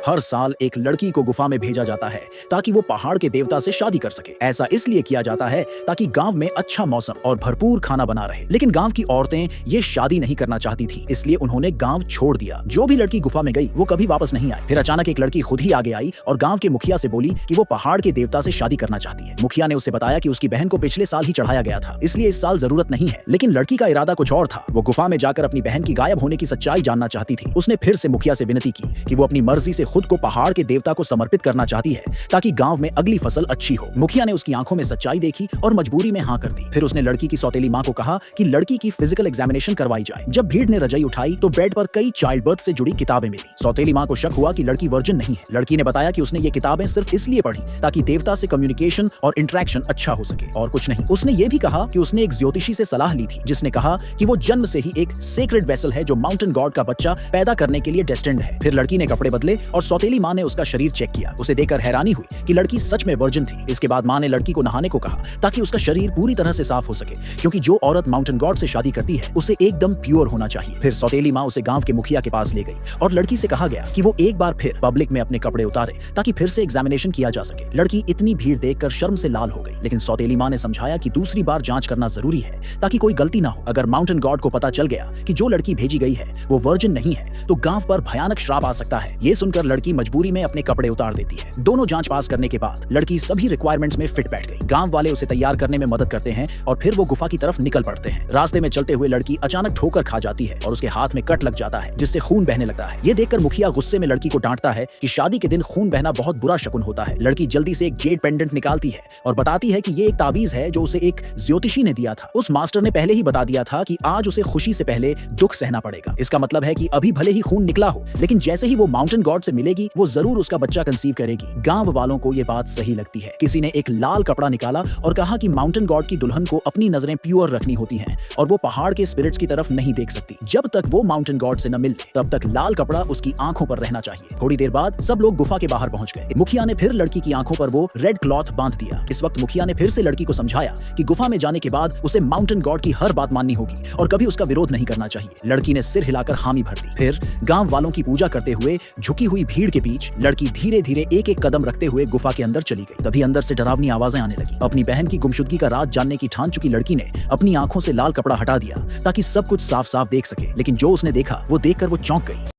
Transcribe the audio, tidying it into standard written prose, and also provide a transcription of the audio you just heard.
हर साल एक लड़की को गुफा में भेजा जाता है ताकि वो पहाड़ के देवता से शादी कर सके। ऐसा इसलिए किया जाता है ताकि गांव में अच्छा मौसम और भरपूर खाना बना रहे। लेकिन गांव की औरतें ये शादी नहीं करना चाहती थी, इसलिए उन्होंने गांव छोड़ दिया। जो भी लड़की गुफा में गई वो कभी वापस नहीं आई। फिर अचानक एक लड़की खुद ही आगे आई और गांव के मुखिया से बोली कि वो पहाड़ के देवता से शादी करना चाहती है। मुखिया ने उसे बताया कि उसकी बहन को पिछले साल ही चढ़ाया गया था, इसलिए इस साल जरूरत नहीं है। लेकिन लड़की का इरादा कुछ और था। वो गुफा में जाकर अपनी बहन की गायब होने की सच्चाई जानना चाहती थी। उसने फिर से मुखिया से विनती की कि वो अपनी मर्जी से खुद को पहाड़ के देवता को समर्पित करना चाहती है ताकि गांव में अगली फसल अच्छी हो। मुखिया ने उसकी आंखों में सच्चाई देखी और मजबूरी में हाँ कर दी। फिर उसने लड़की की सौतेली मां को कहा कि लड़की की फिजिकल एग्जामिनेशन करवाई जाए। जब भीड़ ने रजाई उठाई तो बेड पर कई चाइल्ड बर्थ से जुड़ी किताबें मिली। सौतेली मां को शक हुआ कि लड़की वर्जिन नहीं है। लड़की ने बताया कि उसने ये किताबें सिर्फ इसलिए पढ़ी ताकि देवता से कम्युनिकेशन और इंटरेक्शन अच्छा हो सके और कुछ नहीं। उसने ये भी कहा कि उसने एक ज्योतिषी से सलाह ली थी जिसने कहा कि वो जन्म से ही एक सेक्रेड वेसल है जो माउंटेन गॉड का बच्चा पैदा करने के लिए डेस्टिन्ड है। फिर लड़की ने कपड़े बदले और सौतेली मां ने उसका शरीर चेक किया। उसे देखकर हैरानी हुई कि लड़की सच में वर्जिन थी। इसके बाद मां ने लड़की को नहाने को कहा ताकि उसका शरीर पूरी तरह से साफ हो सके, क्योंकि जो औरत माउंटेन गॉड से शादी करती है उसे एकदम प्योर होना चाहिए। फिर सौतेली मां उसे गांव के मुखिया के पास ले गई और लड़की से कहा गया कि वो एक बार फिर पब्लिक में अपने कपड़े उतारे ताकि फिर से एग्जामिनेशन किया जा सके। लड़की इतनी भीड़ देखकर शर्म से लाल हो गई, लेकिन सौतेली मां ने समझाया कि दूसरी बार जांच करना जरूरी है ताकि कोई गलती ना हो। अगर माउंटेन गॉड को पता चल गया कि जो लड़की भेजी गई है वो वर्जिन नहीं है तो गांव पर भयानक श्राप आ सकता है। ये सुनकर लड़की मजबूरी में अपने कपड़े उतार देती है। दोनों जांच पास करने के बाद लड़की सभी रिक्वायरमेंट्स में फिट बैठ गई। गांव वाले उसे तैयार करने में मदद करते हैं और फिर वो गुफा की तरफ निकल पड़ते हैं। रास्ते में चलते हुए लड़की अचानक ठोकर खा जाती है और उसके हाथ में कट लग जाता है जिससे खून बहने लगता है। ये देखकर मुखिया गुस्से में लड़की को डांटता है कि शादी के दिन खून बहना बहुत बुरा शकुन होता है। लड़की जल्दी से एक जेड पेंडेंट निकालती है और बताती है कि ये एक तावीज है जो उसे एक ज्योतिषी ने दिया था। उस मास्टर ने पहले ही बता दिया था कि आज उसे खुशी से पहले दुख सहना पड़ेगा। इसका मतलब है कि अभी भले ही खून निकला हो, लेकिन जैसे ही वो माउंटेन गॉड से मिलेगी वो जरूर उसका बच्चा कंसीव करेगी। गांव वालों को ये बात सही लगती है। किसी ने एक लाल कपड़ा निकाला और कहा कि माउंटेन गॉड की दुल्हन को अपनी नजरें प्योर रखनी होती हैं और वो पहाड़ के स्पिरिट्स की तरफ नहीं देख सकती। जब तक वो माउंटेन गॉड से न मिले तब तक लाल कपड़ा उसकी आंखों पर रहना चाहिए। थोड़ी देर बाद सब लोग गुफा के बाहर पहुंच गए। मुखिया ने फिर लड़की की आंखों पर वो रेड क्लॉथ बांध दिया। इस वक्त मुखिया ने फिर से लड़की को समझाया कि गुफा में जाने के बाद उसे माउंटेन गॉड की हर बात माननी होगी और कभी उसका विरोध नहीं करना चाहिए। लड़की ने सिर हिलाकर हामी भर दी। फिर गांव वालों की पूजा करते हुए झुकी हुई भीड़ के बीच लड़की धीरे धीरे एक एक कदम रखते हुए गुफा के अंदर चली गई। तभी अंदर से डरावनी आवाजें आने लगी। अपनी बहन की गुमशुदगी का राज जानने की ठान चुकी लड़की ने अपनी आंखों से लाल कपड़ा हटा दिया ताकि सब कुछ साफ साफ देख सके, लेकिन जो उसने देखा वो देखकर वो चौंक गई।